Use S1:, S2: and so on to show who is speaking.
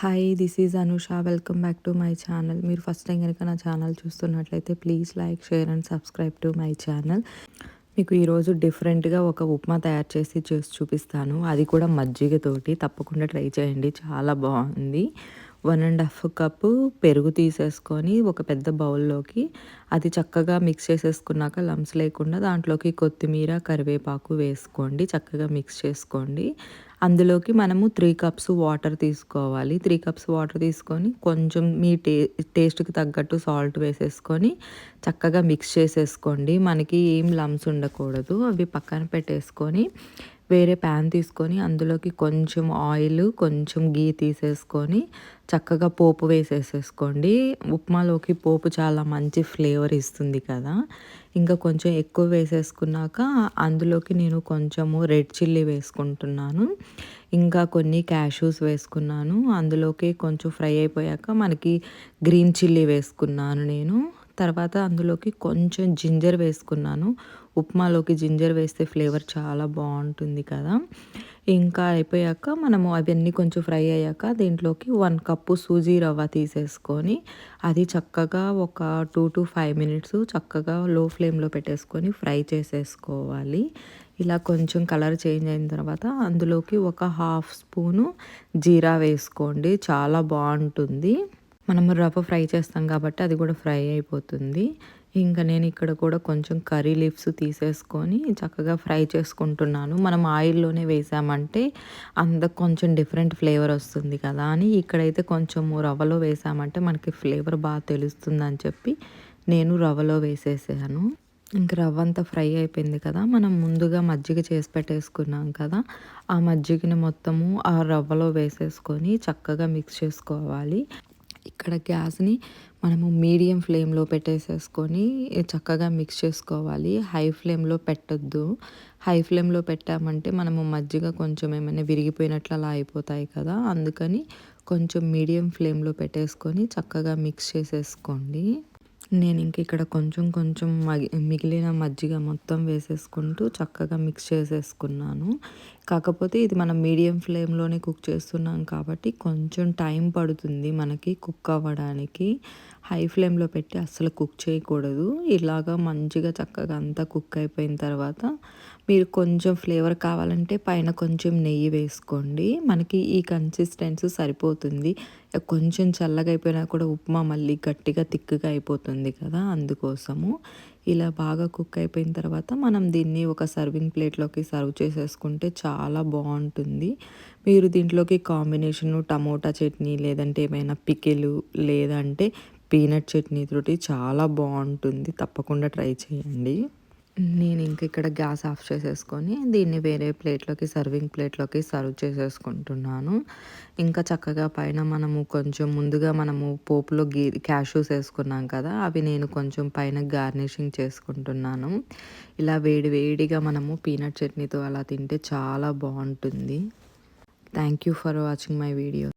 S1: Hi this is Anusha. Welcome back to my channel. మీరు first time కనుక నా channel చూస్తున్నట్లయితే please like, share and subscribe to my channel. మీకు ఈరోజు డిఫరెంట్గా ఒక ఉప్మా తయారు చేసి చూపిస్తాను. అది కూడా మజ్జిగతోటి. తప్పకుండా ట్రై చేయండి, చాలా బాగుంది. 1.5 కప్పు పెరుగు తీసేసుకొని ఒక పెద్ద బౌల్లోకి అది చక్కగా మిక్స్ చేసేసుకున్నాక లంప్స్ లేకుండా దాంట్లోకి కొత్తిమీర, కరివేపాకు వేసుకోండి. చక్కగా మిక్స్ చేసుకోండి. అందులోకి మనము 3 కప్స్ వాటర్ తీసుకోవాలి. 3 కప్స్ వాటర్ తీసుకొని కొంచెం మీ టేస్ట్కి తగ్గట్టు సాల్ట్ వేసేసుకొని చక్కగా మిక్స్ చేసేసుకోండి. మనకి ఏం లంప్స్ ఉండకూడదు. అవి పక్కన పెట్టేసుకొని వేరే ప్యాన్ తీసుకొని అందులోకి కొంచెం ఆయిల్, కొంచెం గీ తీసేసుకొని చక్కగా పోపు వేసేసేసుకోండి. ఉప్మాలోకి పోపు చాలా మంచి ఫ్లేవర్ ఇస్తుంది కదా. ఇంకా కొంచెం ఎక్కువ వేసేసుకున్నాక అందులోకి నేను కొంచెము రెడ్ చిల్లీ వేసుకుంటున్నాను. ఇంకా కొన్ని క్యాష్యూస్ వేసుకున్నాను. అందులోకి కొంచెం ఫ్రై అయిపోయాక మనకి గ్రీన్ చిల్లీ వేసుకున్నాను నేను. తర్వాత అందులోకి కొంచెం జింజర్ వేసుకున్నాను. ఉప్మాలోకి జింజర్ వేస్తే ఫ్లేవర్ చాలా బాగుంటుంది కదా. ఇంకా అయిపోయాక మనము అవన్నీ కొంచెం ఫ్రై అయ్యాక దీంట్లోకి 1 కప్పు సూజీ రవ్వ తీసేసుకొని అది చక్కగా ఒక 2 to 5 మినిట్స్ చక్కగా లో ఫ్లేమ్లో పెట్టేసుకొని ఫ్రై చేసేసుకోవాలి. ఇలా కొంచెం కలర్ చేంజ్ అయిన తర్వాత అందులోకి ఒక 1/2 స్పూను జీరా వేసుకోండి. చాలా బాగుంటుంది. మనము రవ్వ ఫ్రై చేస్తాం కాబట్టి అది కూడా ఫ్రై అయిపోతుంది. ఇంకా నేను ఇక్కడ కూడా కొంచెం కర్రీ లీవ్స్ తీసేసుకొని చక్కగా ఫ్రై చేసుకుంటున్నాను. మనం ఆయిల్లోనే వేసామంటే కొంచెం డిఫరెంట్ ఫ్లేవర్ వస్తుంది కదా అని ఇక్కడైతే కొంచెము రవ్వలో వేసామంటే మనకి ఫ్లేవర్ బాగా తెలుస్తుందని చెప్పి నేను రవ్వలో వేసేసాను. ఇంక రవ్వ అంతా ఫ్రై అయిపోయింది కదా. మనం ముందుగా మజ్జిగ చేసి పెట్టేసుకున్నాం కదా. ఆ మజ్జిగని మొత్తము ఆ రవ్వలో వేసేసుకొని చక్కగా మిక్స్ చేసుకోవాలి. ఇక్కడ గ్యాస్ని మనము మీడియం ఫ్లేమ్లో పెట్టేసేసుకొని చక్కగా మిక్స్ చేసుకోవాలి. హై ఫ్లేమ్లో పెట్టొద్దు. హై ఫ్లేమ్లో పెట్టామంటే మనము మజ్జిగ కొంచెం ఏమైనా విరిగిపోయినట్లు అలా అయిపోతాయి కదా. అందుకని కొంచెం మీడియం ఫ్లేమ్లో పెట్టేసుకొని చక్కగా మిక్స్ చేసేసుకోండి. నేను ఇంక ఇక్కడ కొంచెం కొంచెం మిగిలిన మజ్జిగ మొత్తం వేసేసుకుంటూ చక్కగా మిక్స్ చేసేసుకున్నాను. కాకపోతే ఇది మనం మీడియం ఫ్లేమ్లోనే కుక్ చేస్తున్నాం కాబట్టి కొంచెం టైం పడుతుంది మనకి కుక్ అవ్వడానికి. హై ఫ్లేమ్లో పెట్టి అస్సలు కుక్ చేయకూడదు. ఇలాగా మంచిగా చక్కగా అంతా కుక్ అయిపోయిన తర్వాత మీరు కొంచెం ఫ్లేవర్ కావాలంటే పైన కొంచెం నెయ్యి వేసుకోండి. మనకి ఈ కన్సిస్టెన్సీ సరిపోతుంది. కొంచెం చల్లగా అయిపోయినా కూడా ఉప్మా మళ్ళీ గట్టిగా తిక్కుగా అయిపోతుంది కదా, అందుకోసము. ఇలా బాగా కుక్ అయిపోయిన తర్వాత మనం దీన్ని ఒక సర్వింగ్ ప్లేట్లోకి సర్వ్ చేసేసుకుంటే చాలా బాగుంటుంది. మీరు దీంట్లోకి కాంబినేషను టమోటా చట్నీ, లేదంటే ఏమైనా పికిలు, లేదంటే పీనట్ చట్నీ తోటి చాలా బాగుంటుంది. తప్పకుండా ట్రై చేయండి. నేను ఇంక ఇక్కడ గ్యాస్ ఆఫ్ చేసేసుకొని దీన్ని వేరే ప్లేట్లోకి, సర్వింగ్ ప్లేట్లోకి సర్వ్ చేసేసుకుంటున్నాను. ఇంకా చక్కగా పైన మనము కొంచెం ముందుగా మనము పోపులో క్యాష్యూస్ వేసుకున్నాం కదా, అవి నేను కొంచెం పైన గార్నిషింగ్ చేసుకుంటున్నాను. ఇలా వేడి వేడిగా మనము పీనట్ చట్నీతో అలా తింటే చాలా బాగుంటుంది. Thank you for watching my video.